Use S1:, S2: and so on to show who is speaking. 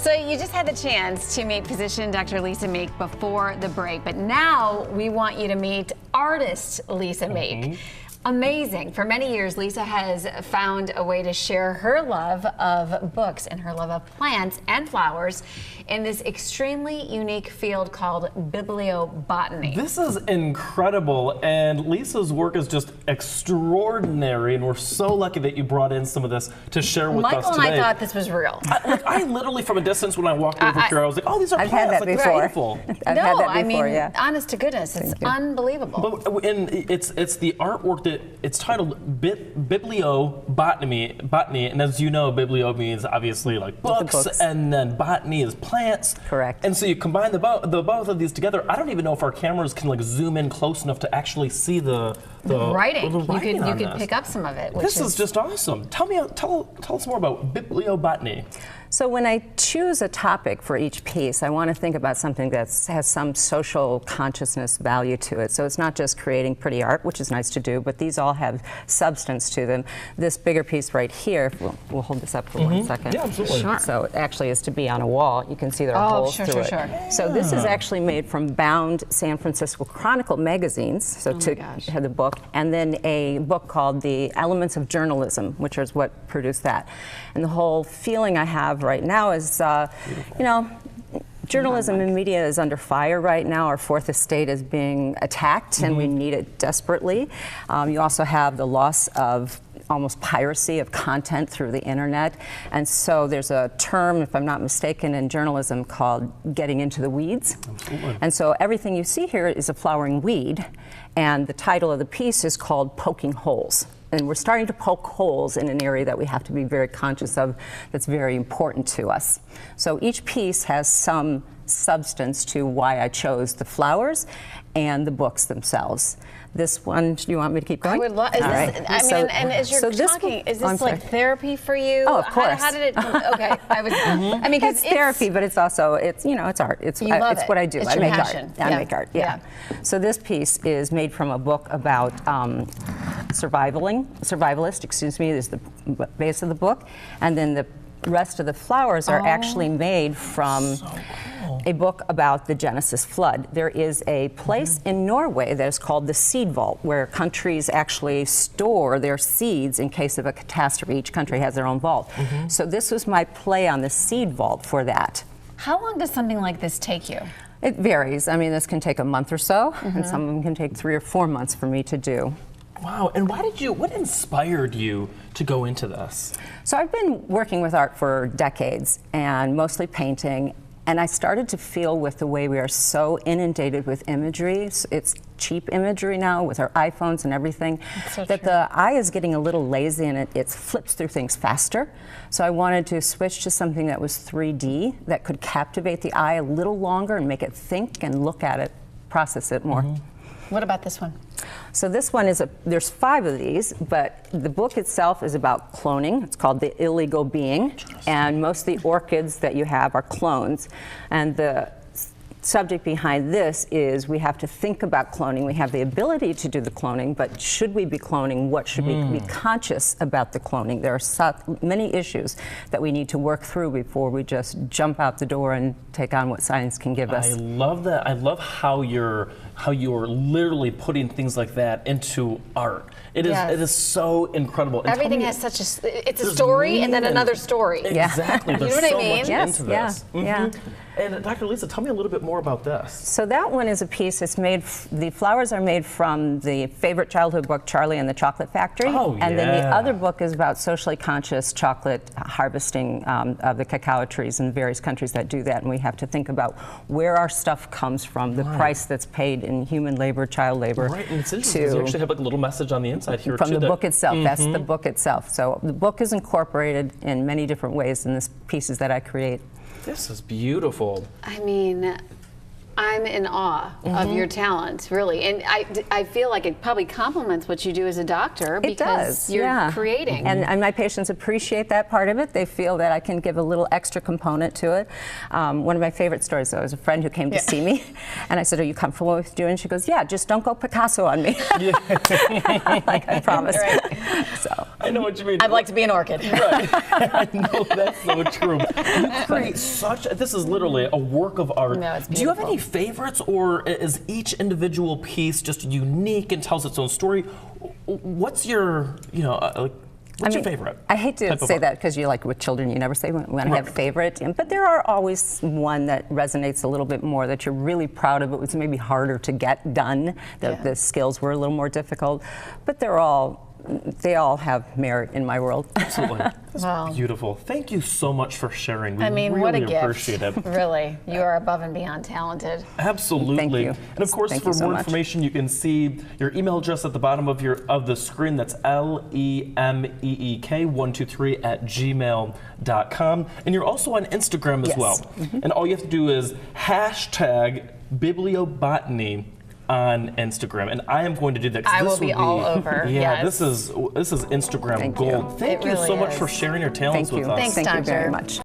S1: So you just had the chance to meet physician Dr. Lisa Meek before the break, but now we want you to meet artist Lisa Meek. Amazing. For many years, Lisa has found a way to share her love of books and her love of plants and flowers in this extremely unique field called BiblioBotany.
S2: This is incredible, and Lisa's work is just extraordinary, and we're so lucky that you brought in some of this to share with us today.
S1: Michael and I thought this was real.
S2: I literally, from a distance, when I walked over here, I was like, oh, these are
S3: I've
S2: plants.
S3: had that
S2: like,
S3: before.
S2: Beautiful.
S3: I've had that before, yeah.
S1: Honest to goodness, it's unbelievable.
S2: But and it's the artwork that it's titled BiblioBotany, and as you know, biblio means obviously like books, and then botany is plants.
S3: Correct.
S2: And so you combine the both of these together. I don't even know if our cameras can like zoom in close enough to actually see the
S1: writing.
S2: The writing
S1: you
S2: on
S1: could
S2: this.
S1: pick up some of it.
S2: This is just awesome. Tell us more about BiblioBotany.
S3: So when I choose a topic for each piece, I want to think about something that has some social consciousness value to it. So it's not just creating pretty art, which is nice to do, but these all have substance to them. This bigger piece right here, we'll hold this up for 1 second.
S2: Yeah, absolutely.
S1: Sure.
S3: So it actually is to be on a wall. You can see there are holes through it.
S1: Sure.
S3: So this is actually made from bound San Francisco Chronicle magazines, so to have the book, and then a book called The Elements of Journalism, which is what produced that. And the whole feeling I have right now is, you know, journalism and media is under fire right now. Our fourth estate is being attacked, and we need it desperately. You also have the loss of almost piracy of content through the internet. And so there's a term, if I'm not mistaken, in journalism called getting into the weeds.
S2: Absolutely.
S3: And so everything you see here is a flowering weed, and the title of the piece is called Poking Holes. And we're starting to poke holes in an area that we have to be very conscious of that's very important to us. So each piece has some substance to why I chose the flowers and the books themselves. This one, do you want me to keep going?
S1: I would love. And as you're talking, is this like therapy for you?
S3: Oh, of course.
S1: How did it? Okay, I was. I mean, because
S3: it's therapy, but it's also it's art. It's what I do.
S1: It's
S3: I
S1: your
S3: make
S1: passion.
S3: art. I make art. Yeah. So this piece is made from a book about survivalist. Excuse me. Is the base of the book, and then the rest of the flowers are actually made from a book about the Genesis flood. There is a place in Norway that is called the Seed Vault, where countries actually store their seeds in case of a catastrophe. Each country has their own vault. So this was my play on the Seed Vault for that.
S1: How long does something like this take you?
S3: It varies. I mean, this can take a month or so, and some of them can take 3 or 4 months for me to do.
S2: Wow, and what inspired you to go into this?
S3: So I've been working with art for decades, and mostly painting, and I started to feel with the way we are so inundated with imagery, it's cheap imagery now with our iPhones and everything, that the eye is getting a little lazy and it flips through things faster. So I wanted to switch to something that was 3D, that could captivate the eye a little longer and make it think and look at it, process it more.
S1: What about this one?
S3: So this one is there's 5 of these, but the book itself is about cloning. It's called The Illegal Being, and most of the orchids that you have are clones. And the subject behind this is we have to think about cloning. We have the ability to do the cloning, but should we be cloning? What should we be conscious about the cloning? There are many issues that we need to work through before we just jump out the door and take on what science can give us.
S2: I love that. I love how you're literally putting things like that into art. It is so incredible. And
S1: everything has such it's a story and then another story.
S2: Exactly. There's
S1: you know what
S2: so
S1: I mean?
S2: much into this.
S3: Yeah.
S2: And Dr. Lisa, tell me a little bit more about this.
S3: So that one is a piece. It's made. The flowers are made from the favorite childhood book, Charlie and the Chocolate Factory.
S2: Oh,
S3: and then the other book is about socially conscious chocolate harvesting of the cacao trees in various countries that do that. And we have to think about where our stuff comes from, the price that's paid in human labor, child labor.
S2: Right, and it's interesting because you actually have like a little message on the inside here
S3: from the book itself. That's the book itself. So the book is incorporated in many different ways in the pieces that I create.
S2: This is beautiful.
S1: I mean, I'm in awe of your talent, really. And I feel like it probably complements what you do as a doctor because you're creating.
S3: And my patients appreciate that part of it. They feel that I can give a little extra component to it. One of my favorite stories, though, is a friend who came to see me, and I said, "Are you comfortable with doing?" She goes, "Yeah, just don't go Picasso on me." Like I promised.
S1: Right.
S3: So
S2: I know what you mean.
S1: I'd like to be an orchid.
S2: Right. I know, that's so true. You create this is literally a work of art.
S1: No, it's
S2: Do you have
S1: beautiful.
S2: any favorites, or is each individual piece just unique and tells its own story? What's your, what's your favorite?
S3: I hate to say that because you like with children, you never say when I have favorite, but there are always one that resonates a little bit more that you're really proud of. It was maybe harder to get done. The skills were a little more difficult, but they all have merit in my world.
S2: Absolutely. That's beautiful. Thank you so much for sharing. We
S1: really
S2: what a
S1: gift.
S2: appreciate it.
S1: Really, you are above and beyond talented.
S2: Absolutely.
S3: Thank you.
S2: And of course, for more information, you can see your email address at the bottom of the screen. That's lemeek123@gmail.com. And you're also on Instagram as well. And all you have to do is hashtag BiblioBotany on Instagram, and I am going to do that.
S1: I will be all over.
S2: Yeah, this is Instagram gold. Thank you so much for sharing your talents with us.
S1: Thanks,
S3: Thank you
S1: Doctor.
S3: very much.